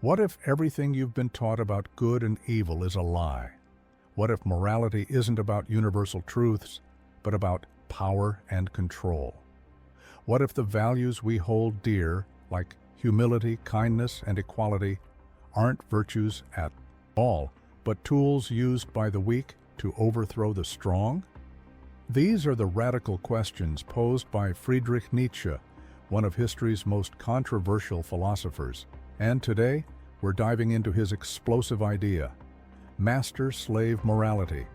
What if everything you've been taught about good and evil is a lie? What if morality isn't about universal truths, but about power and control? What if the values we hold dear, like humility, kindness, and equality, aren't virtues at all, but tools used by the weak to overthrow the strong? These are the radical questions posed by Friedrich Nietzsche, one of history's most controversial philosophers. And today, we're diving into his explosive idea, master-slave morality.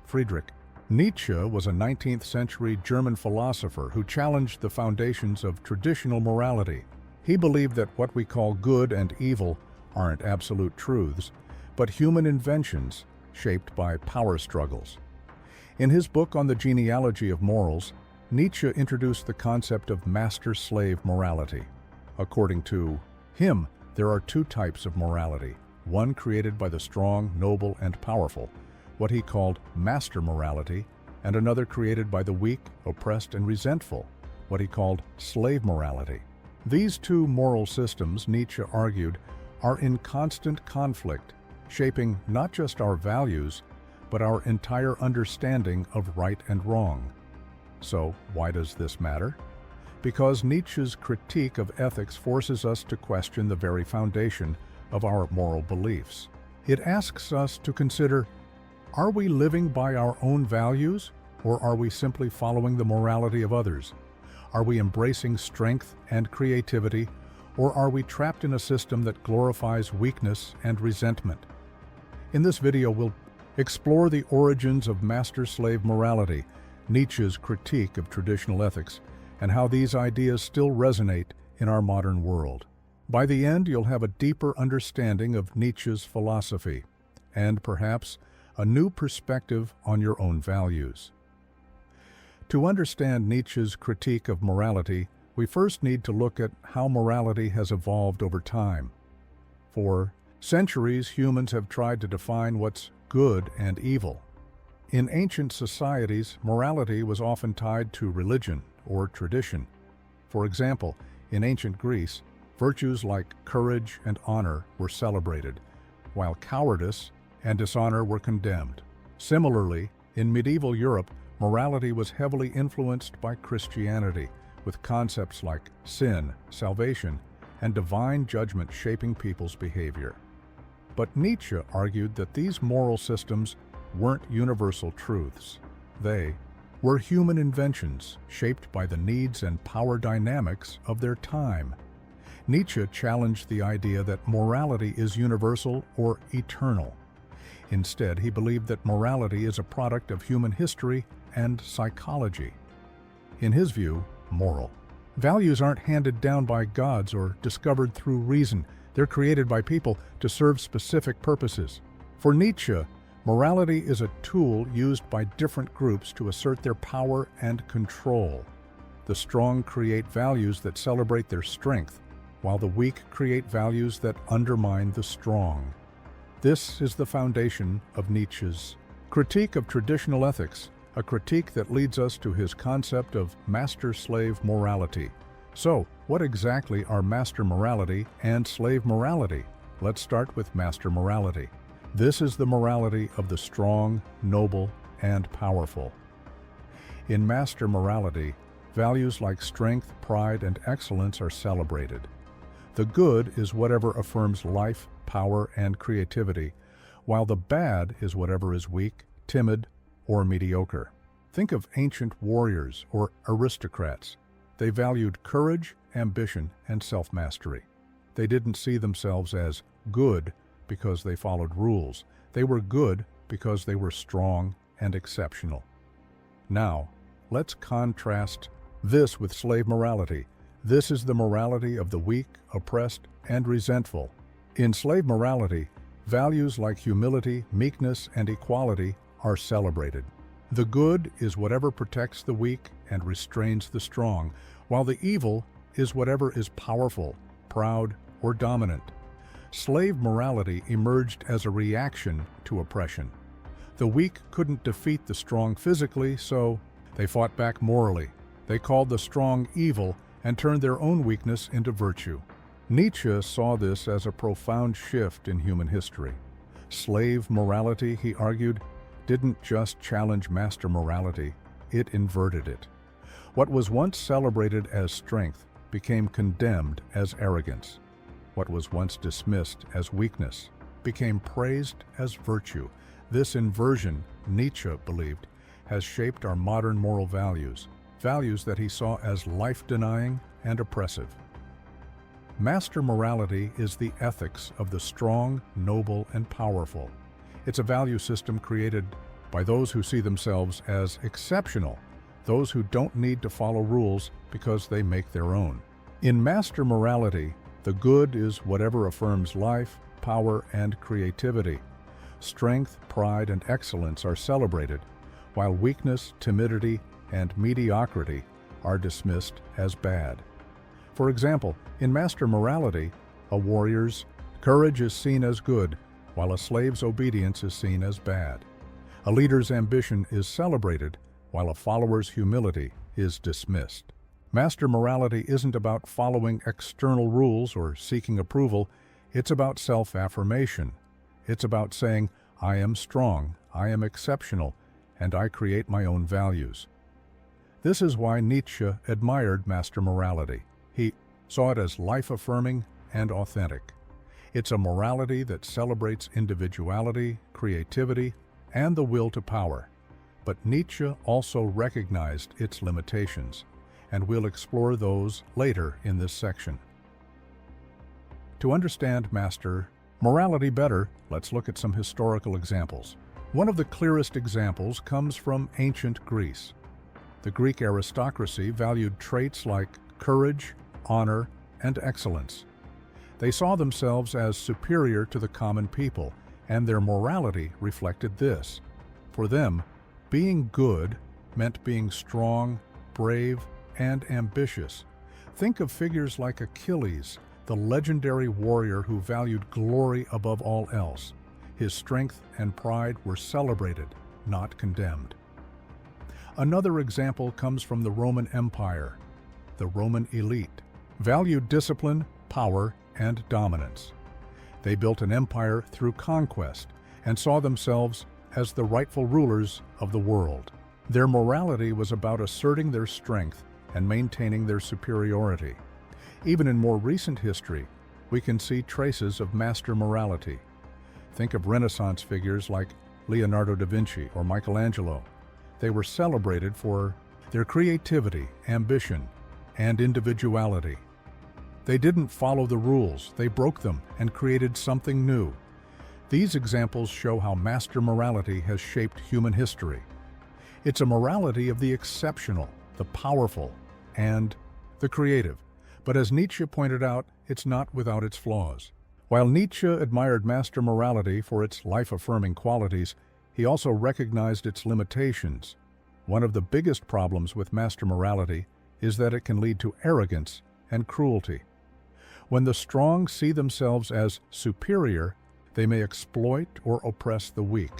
Friedrich Nietzsche was a 19th century German philosopher who challenged the foundations of traditional morality. He believed that what we call good and evil aren't absolute truths, but human inventions shaped by power struggles. In his book on the genealogy of morals, Nietzsche introduced the concept of master-slave morality. According to him, there are two types of morality, one created by the strong, noble, and powerful, what he called master morality, and another created by the weak, oppressed, and resentful, what he called slave morality. These two moral systems, Nietzsche argued, are in constant conflict, shaping not just our values, but our entire understanding of right and wrong. So, why does this matter? Because Nietzsche's critique of ethics forces us to question the very foundation of our moral beliefs. It asks us to consider, are we living by our own values, or are we simply following the morality of others? Are we embracing strength and creativity, or are we trapped in a system that glorifies weakness and resentment? In this video, we'll explore the origins of master-slave morality, Nietzsche's critique of traditional ethics, and how these ideas still resonate in our modern world. By the end, you'll have a deeper understanding of Nietzsche's philosophy, and perhaps a new perspective on your own values. To understand Nietzsche's critique of morality, we first need to look at how morality has evolved over time. For centuries, humans have tried to define what's good and evil. In ancient societies, morality was often tied to religion or tradition. For example, in ancient Greece, virtues like courage and honor were celebrated, while cowardice and dishonor were condemned. Similarly, in medieval Europe, morality was heavily influenced by Christianity, with concepts like sin, salvation, and divine judgment shaping people's behavior. But Nietzsche argued that these moral systems weren't universal truths. They were human inventions shaped by the needs and power dynamics of their time. Nietzsche challenged the idea that morality is universal or eternal. Instead, he believed that morality is a product of human history and psychology. In his view, moral values aren't handed down by gods or discovered through reason. They're created by people to serve specific purposes. For Nietzsche, morality is a tool used by different groups to assert their power and control. The strong create values that celebrate their strength, while the weak create values that undermine the strong. This is the foundation of Nietzsche's critique of traditional ethics, a critique that leads us to his concept of master-slave morality. So, what exactly are master morality and slave morality? Let's start with master morality. This is the morality of the strong, noble, and powerful. In master morality, values like strength, pride, and excellence are celebrated. The good is whatever affirms life, power, and creativity, while the bad is whatever is weak, timid, or mediocre. Think of ancient warriors or aristocrats. They valued courage, ambition, and self-mastery. They didn't see themselves as good because they followed rules. They were good because they were strong and exceptional. Now, let's contrast this with slave morality. This is the morality of the weak, oppressed, and resentful. In slave morality, values like humility, meekness, and equality are celebrated. The good is whatever protects the weak and restrains the strong, while the evil is whatever is powerful, proud, or dominant. Slave morality emerged as a reaction to oppression. The weak couldn't defeat the strong physically, so they fought back morally. They called the strong evil and turned their own weakness into virtue. Nietzsche saw this as a profound shift in human history. Slave morality, he argued, didn't just challenge master morality, it inverted it. What was once celebrated as strength became condemned as arrogance. What was once dismissed as weakness became praised as virtue. This inversion, Nietzsche believed, has shaped our modern moral values, values that he saw as life-denying and oppressive. Master morality is the ethics of the strong, noble, and powerful. It's a value system created by those who see themselves as exceptional, those who don't need to follow rules because they make their own. In master morality, the good is whatever affirms life, power, and creativity. Strength, pride, and excellence are celebrated, while weakness, timidity, and mediocrity are dismissed as bad. For example, in master morality, a warrior's courage is seen as good, while a slave's obedience is seen as bad. A leader's ambition is celebrated, while a follower's humility is dismissed. Master morality isn't about following external rules or seeking approval, it's about self-affirmation. It's about saying, I am strong, I am exceptional, and I create my own values. This is why Nietzsche admired master morality. He saw it as life-affirming and authentic. It's a morality that celebrates individuality, creativity, and the will to power. But Nietzsche also recognized its limitations, and we'll explore those later in this section. To understand master morality better, let's look at some historical examples. One of the clearest examples comes from ancient Greece. The Greek aristocracy valued traits like courage, honor, and excellence. They saw themselves as superior to the common people, and their morality reflected this. For them, being good meant being strong, brave, and ambitious. Think of figures like Achilles, the legendary warrior who valued glory above all else. His strength and pride were celebrated, not condemned. Another example comes from the Roman Empire. The Roman elite valued discipline, power, and dominance. They built an empire through conquest and saw themselves as the rightful rulers of the world. Their morality was about asserting their strength and maintaining their superiority. Even in more recent history, we can see traces of master morality. Think of Renaissance figures like Leonardo da Vinci or Michelangelo. They were celebrated for their creativity, ambition, and individuality. They didn't follow the rules, they broke them and created something new. These examples show how master morality has shaped human history. It's a morality of the exceptional, the powerful, and the creative. But as Nietzsche pointed out, it's not without its flaws. While Nietzsche admired master morality for its life-affirming qualities, he also recognized its limitations. One of the biggest problems with master morality is that it can lead to arrogance and cruelty. When the strong see themselves as superior, they may exploit or oppress the weak.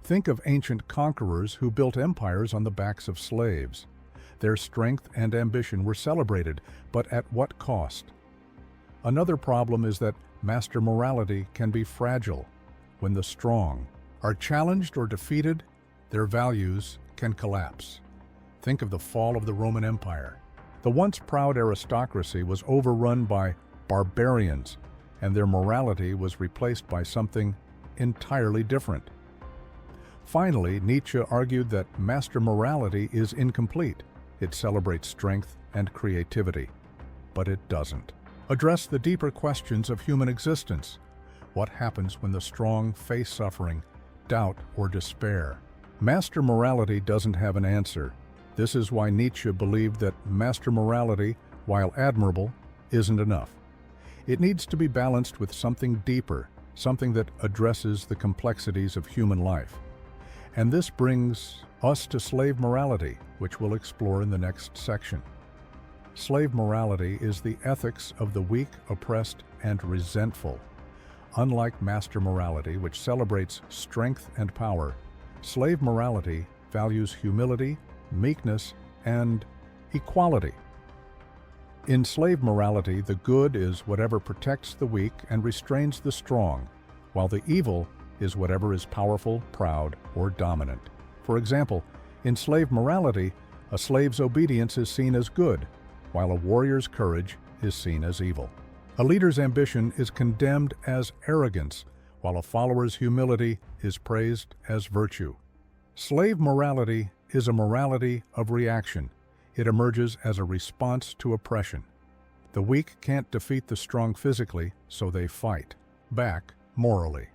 Think of ancient conquerors who built empires on the backs of slaves. Their strength and ambition were celebrated, but at what cost? Another problem is that master morality can be fragile. When the strong are challenged or defeated, their values can collapse. Think of the fall of the Roman Empire. The once proud aristocracy was overrun by barbarians, and their morality was replaced by something entirely different. Finally, Nietzsche argued that master morality is incomplete. It celebrates strength and creativity, but it doesn't address the deeper questions of human existence. What happens when the strong face suffering, doubt, or despair? Master morality doesn't have an answer. This is why Nietzsche believed that master morality, while admirable, isn't enough. It needs to be balanced with something deeper, something that addresses the complexities of human life. And this brings us to slave morality, which we'll explore in the next section. Slave morality is the ethics of the weak, oppressed, and resentful. Unlike master morality, which celebrates strength and power, slave morality values humility, meekness, and equality. In slave morality, the good is whatever protects the weak and restrains the strong, while the evil is whatever is powerful, proud, or dominant. For example, in slave morality, a slave's obedience is seen as good, while a warrior's courage is seen as evil. A leader's ambition is condemned as arrogance, while a follower's humility is praised as virtue. Slave morality is a morality of reaction. It emerges as a response to oppression. The weak can't defeat the strong physically, so they fight back morally.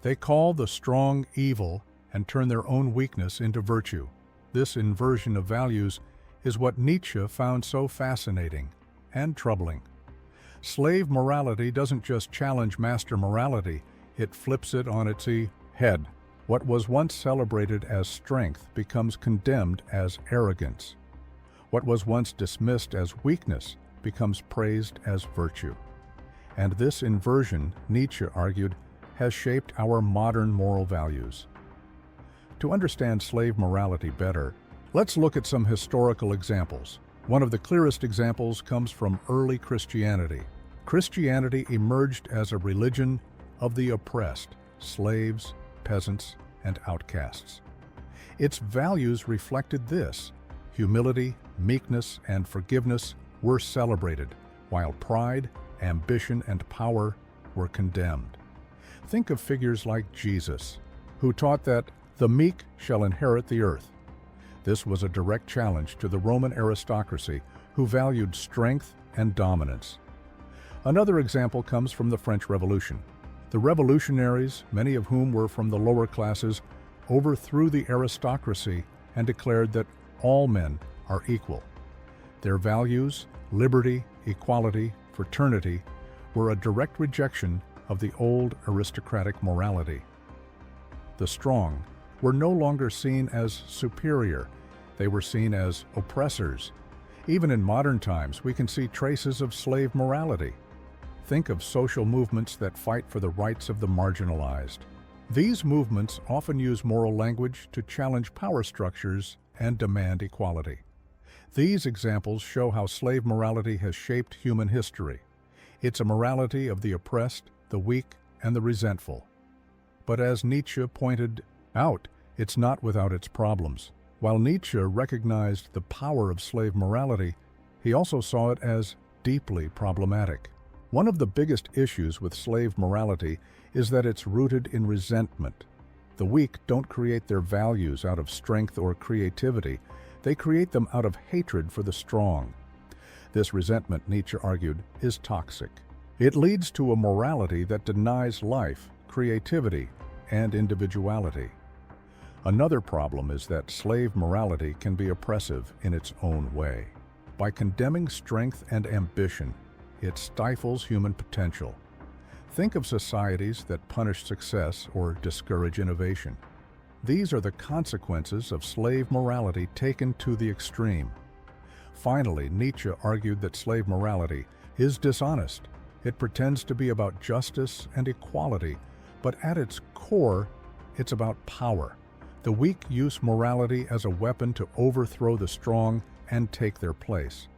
They call the strong evil and turn their own weakness into virtue. This inversion of values is what Nietzsche found so fascinating and troubling. Slave morality doesn't just challenge master morality, it flips it on its head. What was once celebrated as strength becomes condemned as arrogance. What was once dismissed as weakness becomes praised as virtue. And this inversion, Nietzsche argued, has shaped our modern moral values. To understand slave morality better, let's look at some historical examples. One of the clearest examples comes from early Christianity. Christianity emerged as a religion of the oppressed, slaves, peasants, and outcasts. Its values reflected this. Humility, meekness, and forgiveness were celebrated, while pride, ambition, and power were condemned. Think of figures like Jesus, who taught that the meek shall inherit the earth. This was a direct challenge to the Roman aristocracy, who valued strength and dominance. Another example comes from the French Revolution. The revolutionaries, many of whom were from the lower classes, overthrew the aristocracy and declared that all men are equal. Their values, liberty, equality, fraternity, were a direct rejection of the old aristocratic morality. The strong were no longer seen as superior, they were seen as oppressors. Even in modern times, we can see traces of slave morality. Think of social movements that fight for the rights of the marginalized. These movements often use moral language to challenge power structures and demand equality. These examples show how slave morality has shaped human history. It's a morality of the oppressed, the weak, and the resentful. But as Nietzsche pointed out, it's not without its problems. While Nietzsche recognized the power of slave morality, he also saw it as deeply problematic. One of the biggest issues with slave morality is that it's rooted in resentment. The weak don't create their values out of strength or creativity. They create them out of hatred for the strong. This resentment, Nietzsche argued, is toxic. It leads to a morality that denies life, creativity, and individuality. Another problem is that slave morality can be oppressive in its own way. By condemning strength and ambition, it stifles human potential. Think of societies that punish success or discourage innovation. These are the consequences of slave morality taken to the extreme. Finally, Nietzsche argued that slave morality is dishonest. It pretends to be about justice and equality, but at its core, it's about power. The weak use morality as a weapon to overthrow the strong and take their place.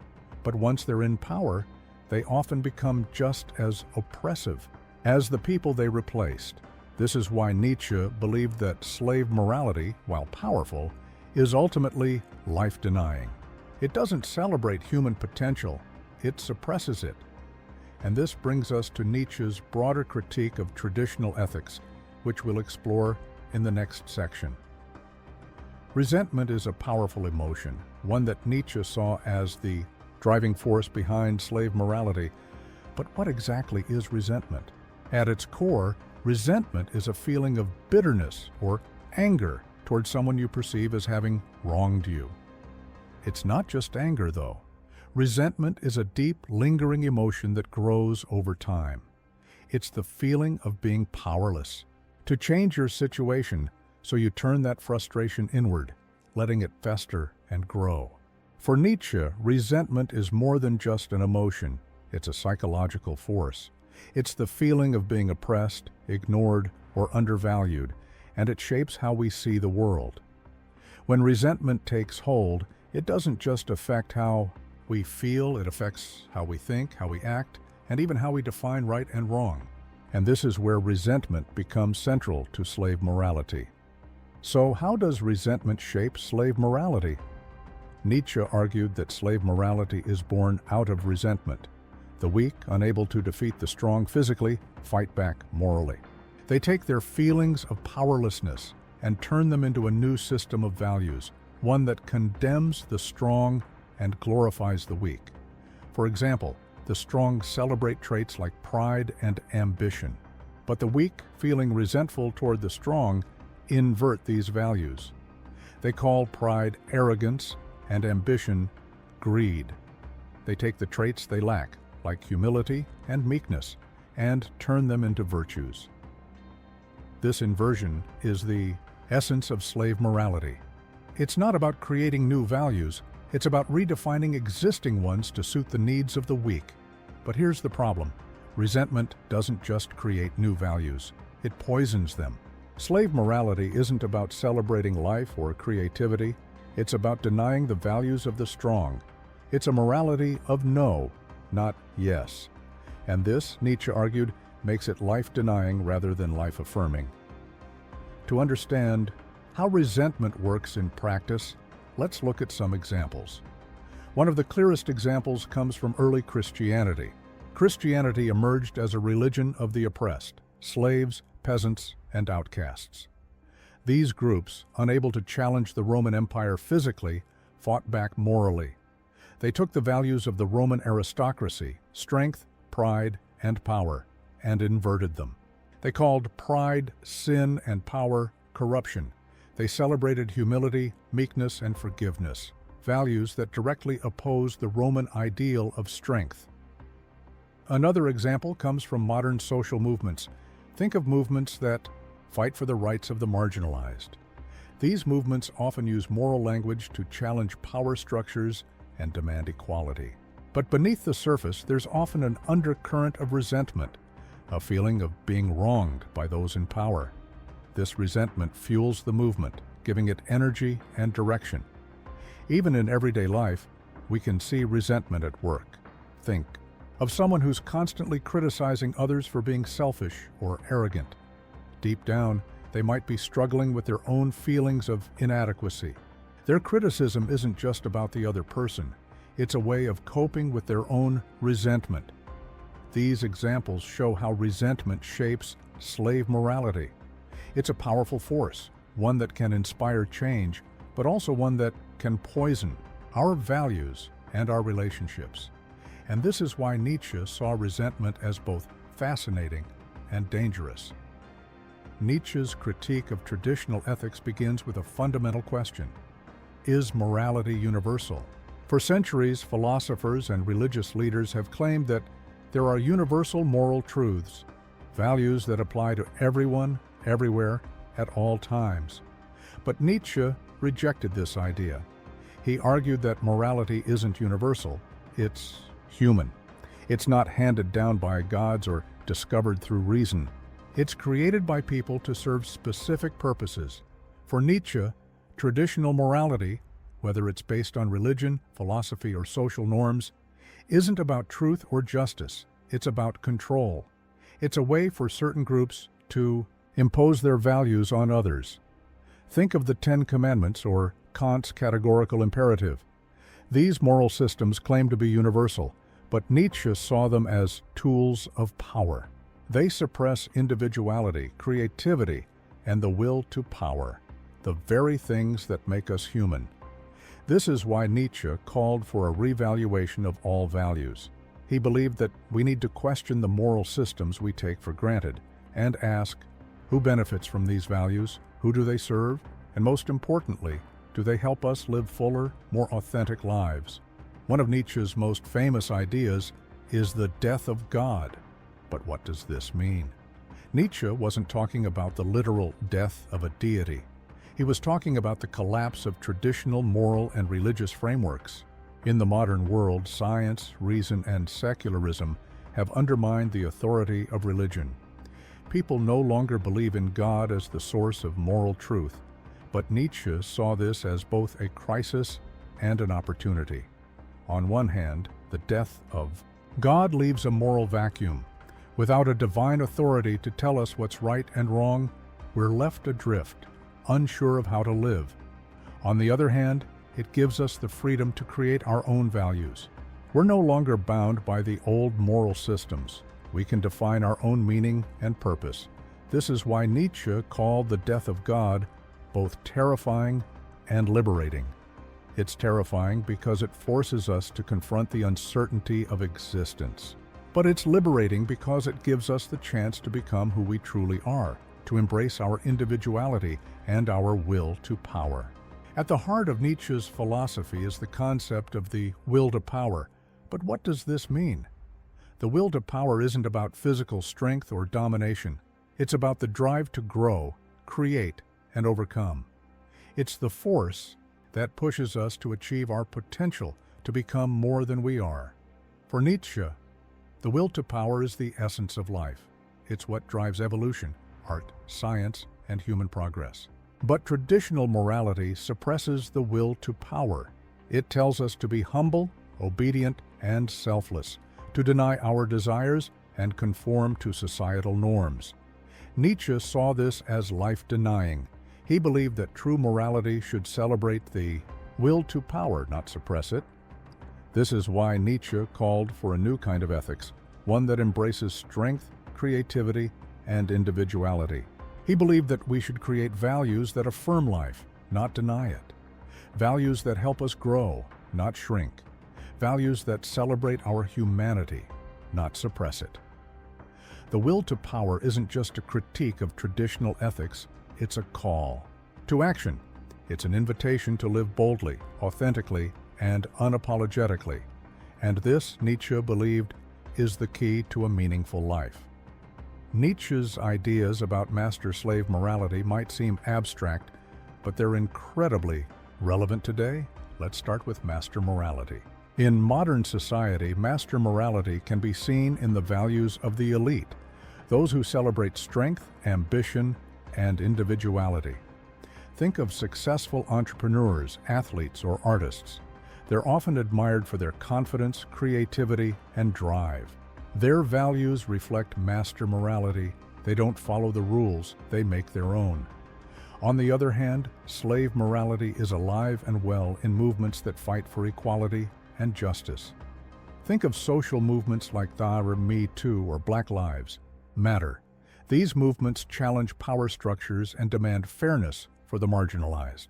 But once they're in power, they often become just as oppressive as the people they replaced. This is why Nietzsche believed that slave morality, while powerful, is ultimately life-denying. It doesn't celebrate human potential, it suppresses it. And this brings us to Nietzsche's broader critique of traditional ethics, which we'll explore in the next section. Resentment is a powerful emotion, one that Nietzsche saw as the driving force behind slave morality. But what exactly is resentment? At its core, resentment is a feeling of bitterness or anger towards someone you perceive as having wronged you. It's not just anger, though. Resentment is a deep, lingering emotion that grows over time. It's the feeling of being powerless, to change your situation, so you turn that frustration inward, letting it fester and grow. For Nietzsche, resentment is more than just an emotion. It's a psychological force. It's the feeling of being oppressed, ignored, or undervalued, and it shapes how we see the world. When resentment takes hold, it doesn't just affect how we feel, it affects how we think, how we act, and even how we define right and wrong. And this is where resentment becomes central to slave morality. So how does resentment shape slave morality? Nietzsche argued that slave morality is born out of resentment. The weak, unable to defeat the strong physically, fight back morally. They take their feelings of powerlessness and turn them into a new system of values, one that condemns the strong and glorifies the weak. For example, the strong celebrate traits like pride and ambition, but the weak, feeling resentful toward the strong, invert these values. They call pride arrogance and ambition greed. They take the traits they lack, like humility and meekness, and turn them into virtues. This inversion is the essence of slave morality. It's not about creating new values, it's about redefining existing ones to suit the needs of the weak. But here's the problem. Resentment doesn't just create new values, it poisons them. Slave morality isn't about celebrating life or creativity, it's about denying the values of the strong. It's a morality of no, not yes. And this, Nietzsche argued, makes it life-denying rather than life-affirming. To understand how resentment works in practice, let's look at some examples. One of the clearest examples comes from early Christianity. Christianity emerged as a religion of the oppressed, slaves, peasants, and outcasts. These groups, unable to challenge the Roman Empire physically, fought back morally. They took the values of the Roman aristocracy, strength, pride, and power, and inverted them. They called pride, sin, and power corruption. They celebrated humility, meekness, and forgiveness, values that directly oppose the Roman ideal of strength. Another example comes from modern social movements. Think of movements that fight for the rights of the marginalized. These movements often use moral language to challenge power structures and demand equality. But beneath the surface, there's often an undercurrent of resentment, a feeling of being wronged by those in power. This resentment fuels the movement, giving it energy and direction. Even in everyday life, we can see resentment at work. Think of someone who's constantly criticizing others for being selfish or arrogant. Deep down, they might be struggling with their own feelings of inadequacy. Their criticism isn't just about the other person. It's a way of coping with their own resentment. These examples show how resentment shapes slave morality. It's a powerful force, one that can inspire change, but also one that can poison our values and our relationships. And this is why Nietzsche saw resentment as both fascinating and dangerous. Nietzsche's critique of traditional ethics begins with a fundamental question: is morality universal? For centuries, philosophers and religious leaders have claimed that there are universal moral truths, values that apply to everyone, everywhere, at all times. But Nietzsche rejected this idea. He argued that morality isn't universal, it's human. It's not handed down by gods or discovered through reason. It's created by people to serve specific purposes. For Nietzsche, traditional morality, whether it's based on religion, philosophy, or social norms, isn't about truth or justice. It's about control. It's a way for certain groups to impose their values on others. Think of the Ten Commandments or Kant's categorical imperative. These moral systems claim to be universal, but Nietzsche saw them as tools of power. They suppress individuality, creativity, and the will to power, the very things that make us human. This is why Nietzsche called for a revaluation of all values. He believed that we need to question the moral systems we take for granted and ask, who benefits from these values? Who do they serve? And most importantly, do they help us live fuller, more authentic lives? One of Nietzsche's most famous ideas is the death of God. But what does this mean? Nietzsche wasn't talking about the literal death of a deity. He was talking about the collapse of traditional moral and religious frameworks. In the modern world, science, reason, and secularism have undermined the authority of religion. People no longer believe in God as the source of moral truth, but Nietzsche saw this as both a crisis and an opportunity. On one hand, the death of God leaves a moral vacuum. Without a divine authority to tell us what's right and wrong, we're left adrift, unsure of how to live. On the other hand, it gives us the freedom to create our own values. We're no longer bound by the old moral systems. We can define our own meaning and purpose. This is why Nietzsche called the death of God both terrifying and liberating. It's terrifying because it forces us to confront the uncertainty of existence. But it's liberating because it gives us the chance to become who we truly are, to embrace our individuality and our will to power. At the heart of Nietzsche's philosophy is the concept of the will to power. But what does this mean? The will to power isn't about physical strength or domination. It's about the drive to grow, create, and overcome. It's the force that pushes us to achieve our potential to become more than we are. For Nietzsche, the will to power is the essence of life. It's what drives evolution, art, science, and human progress. But traditional morality suppresses the will to power. It tells us to be humble, obedient, and selfless, to deny our desires and conform to societal norms. Nietzsche saw this as life-denying. He believed that true morality should celebrate the will to power, not suppress it. This is why Nietzsche called for a new kind of ethics, one that embraces strength, creativity, and individuality. He believed that we should create values that affirm life, not deny it. Values that help us grow, not shrink. Values that celebrate our humanity, not suppress it. The will to power isn't just a critique of traditional ethics, it's a call to action. It's an invitation to live boldly, authentically, and unapologetically. And this, Nietzsche believed, is the key to a meaningful life. Nietzsche's ideas about master-slave morality might seem abstract, but they're incredibly relevant today. Let's start with master morality. In modern society, master morality can be seen in the values of the elite, those who celebrate strength, ambition, and individuality. Think of successful entrepreneurs, athletes, or artists. They're often admired for their confidence, creativity, and drive. Their values reflect master morality. They don't follow the rules, they make their own. On the other hand, slave morality is alive and well in movements that fight for equality and justice. Think of social movements like the Me Too or Black Lives Matter. These movements challenge power structures and demand fairness for the marginalized.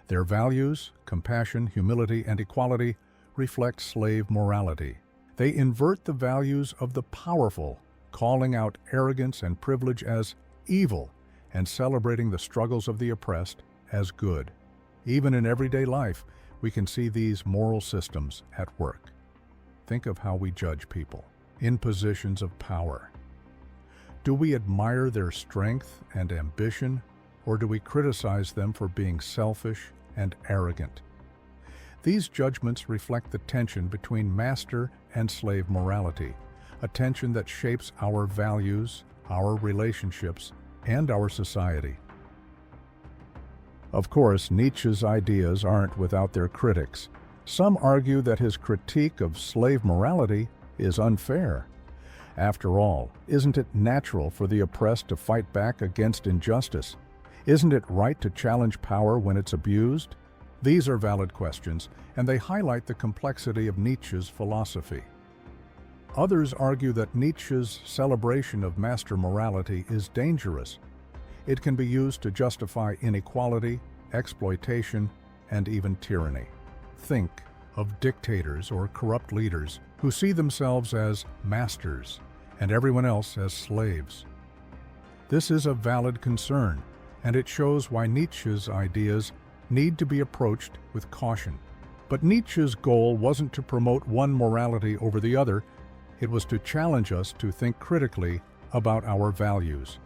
Their values, compassion, humility, and equality, reflect slave morality. They invert the values of the powerful, calling out arrogance and privilege as evil and celebrating the struggles of the oppressed as good. Even in everyday life, we can see these moral systems at work. Think of how we judge people in positions of power. Do we admire their strength and ambition, or do we criticize them for being selfish and arrogant? These judgments reflect the tension between master and slave morality, a tension that shapes our values, our relationships, and our society. Of course, Nietzsche's ideas aren't without their critics. Some argue that his critique of slave morality is unfair. After all, isn't it natural for the oppressed to fight back against injustice? Isn't it right to challenge power when it's abused? These are valid questions, and they highlight the complexity of Nietzsche's philosophy. Others argue that Nietzsche's celebration of master morality is dangerous. It can be used to justify inequality, exploitation, and even tyranny. Think of dictators or corrupt leaders who see themselves as masters and everyone else as slaves. This is a valid concern, and it shows why Nietzsche's ideas need to be approached with caution. But Nietzsche's goal wasn't to promote one morality over the other, it was to challenge us to think critically about our values.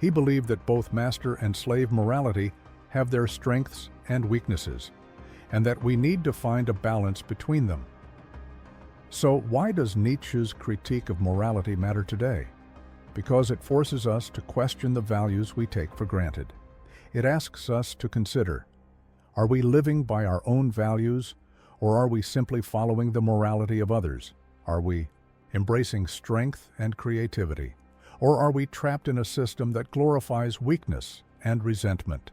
He believed that both master and slave morality have their strengths and weaknesses, and that we need to find a balance between them. So why does Nietzsche's critique of morality matter today? Because it forces us to question the values we take for granted. It asks us to consider, are we living by our own values, Or are we simply following the morality of others? Are we embracing strength and creativity? Or are we trapped in a system that glorifies weakness and resentment?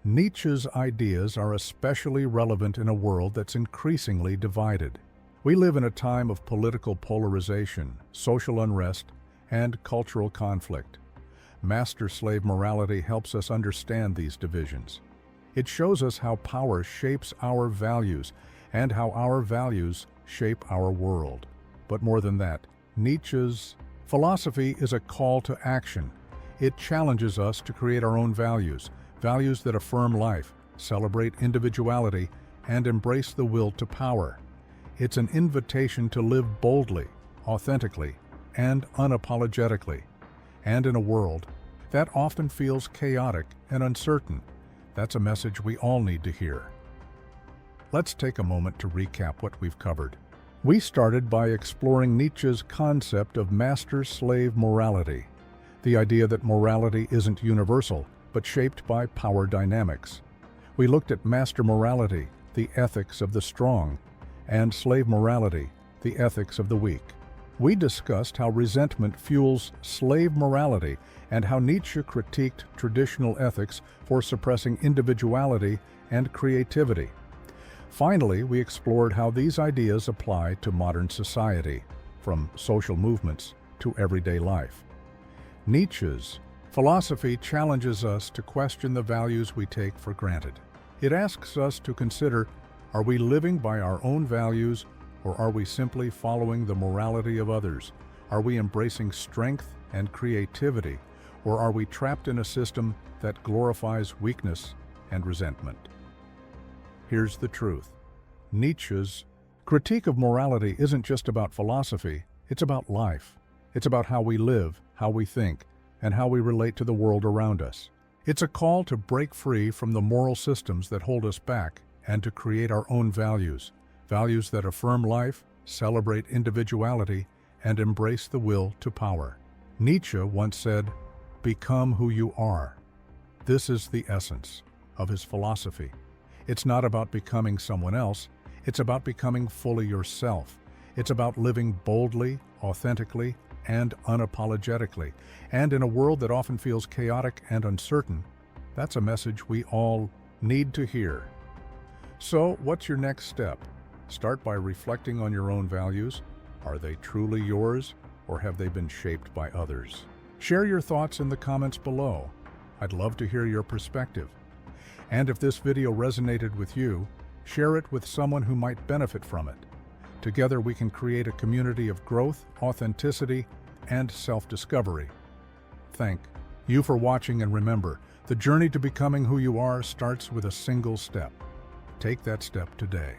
Nietzsche's ideas are especially relevant in a world that's increasingly divided. We live in a time of political polarization, social unrest, and cultural conflict. Master-slave morality helps us understand these divisions. It shows us how power shapes our values and how our values shape our world. But more than that, Nietzsche's philosophy is a call to action. It challenges us to create our own values, values that affirm life, celebrate individuality, and embrace the will to power. It's an invitation to live boldly, authentically, and unapologetically. And in a world that often feels chaotic and uncertain, that's a message we all need to hear. Let's take a moment to recap what we've covered. We started by exploring Nietzsche's concept of master-slave morality, the idea that morality isn't universal, but shaped by power dynamics. We looked at master morality, the ethics of the strong, and slave morality, the ethics of the weak. We discussed how resentment fuels slave morality and how Nietzsche critiqued traditional ethics for suppressing individuality and creativity. Finally, we explored how these ideas apply to modern society, from social movements to everyday life. Nietzsche's philosophy challenges us to question the values we take for granted. It asks us to consider, are we living by our own values, or are we simply following the morality of others? Are we embracing strength and creativity, or are we trapped in a system that glorifies weakness and resentment? Here's the truth. Nietzsche's critique of morality isn't just about philosophy, it's about life. It's about how we live, how we think, and how we relate to the world around us. It's a call to break free from the moral systems that hold us back and to create our own values, values that affirm life, celebrate individuality, and embrace the will to power. Nietzsche once said, "Become who you are." This is the essence of his philosophy. It's not about becoming someone else, it's about becoming fully yourself. It's about living boldly, authentically, and unapologetically. And in a world that often feels chaotic and uncertain, that's a message we all need to hear. So, what's your next step? Start by reflecting on your own values. Are they truly yours, or have they been shaped by others? Share your thoughts in the comments below. I'd love to hear your perspective. And if this video resonated with you, share it with someone who might benefit from it. Together we can create a community of growth, authenticity, and self-discovery. Thank you for watching, and remember, the journey to becoming who you are starts with a single step. Take that step today.